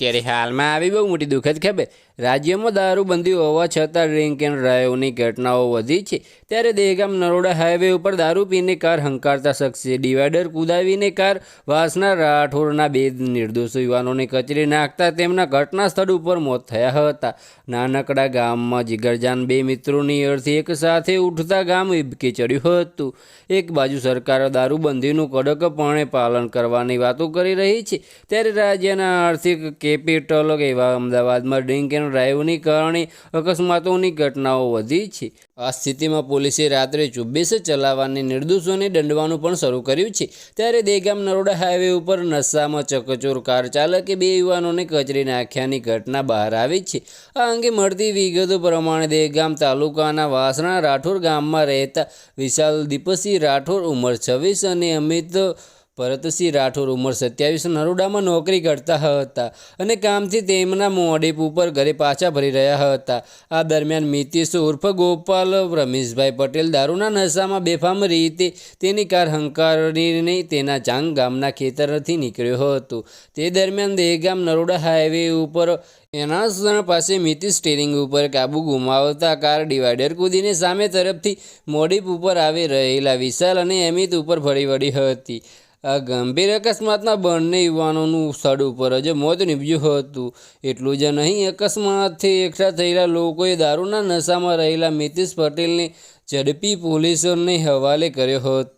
ત્યારે હાલમાં આવી બહુ મોટી દુઃખદ ખબર, રાજ્યમાં દારૂબંધી હોવા છતાં ડ્રિંક એન્ડ ડ્રાઈવની ઘટનાઓ વધી છે। ત્યારે દહેગામ નરોડા હાઈવે ઉપર દારૂ પીને કાર હંકારતા શખ્સે ડિવાઈડર કૂદાવીને કાર વાસના રાઠોડના 2 નિર્દોષ યુવાનોને કચરી નાખતા તેમના ઘટના સ્થળ ઉપર મોત થયા હતા। નાનકડા ગામમાં જીગરજાન 2 મિત્રોની અર્થી એક સાથે ઉઠતા ગામ હિબકે ચડ્યું હતું। એક બાજુ સરકાર દારૂબંધીનું કડકપણે પાલન કરવાની વાતો કરી રહી છે, ત્યારે રાજ્યના આર્થિક કેપિટલ એવા અમદાવાદમાં ડ્રિંક એન્ડ ડ્રાઈવની કારણે અકસ્માતોની ઘટનાઓ વધી છે। આ સ્થિતિમાં પોલીસે રાત્રે ઝુંબેશ ચલાવવાની નિર્દોષોને દંડવાનું પણ શરૂ કર્યું છે। ત્યારે દહેગામ નરોડા હાઈવે ઉપર નશામાં ચકચોર કાર ચાલકે 2 યુવાનોને કચરી નાખ્યાની ઘટના બહાર આવી છે। આ અંગે મળતી વિગતો પ્રમાણે દહેગામ તાલુકાના વાસણા રાઠોડ ગામમાં રહેતા વિશાલ દીપસિંહ રાઠોડ ઉંમર 26 અને અમિત ભરતસિંહ રાઠોડ ઉંમર 27 નરોડામાં નોકરી કરતા હતા અને કામથી તેમના મોડેપ ઉપર ઘરે પાછા ફરી રહ્યા હતા। આ દરમિયાન મિતેશ ઉર્ફ ગોપાલ રમેશભાઈ પટેલ દારૂના નશામાં બેફામ રીતે તેની કાર હંકારીને તેના ચાંગ ગામના ખેતરથી નીકળ્યો હતો। તે દરમિયાન દહેગામ નરોડા હાઈવે ઉપર એનાસણ પાસે મિતેશ સ્ટીરિંગ ઉપર કાબુ ગુમાવતા કાર ડિવાઈડર કૂદીને સામે તરફથી મોડેપ ઉપર આવી રહેલા વિશાલ અને અમિત ઉપર ફરી વળી હતી। આ ગંભીર અકસ્માતમાં બંને યુવાનોનું સ્થળ ઉપર જ મોત નીપજ્યું હતું। એટલું જ નહીં, અકસ્માતથી એકઠા થયેલા લોકોએ દારૂના નશામાં રહેલા મિતેશ પટેલને ઝડપી પોલીસને હવાલે કર્યો હતો।